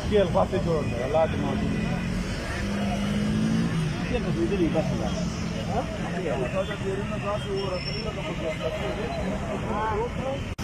Kiel fate giorni, all'attimo. Che non si deve passare. Eh?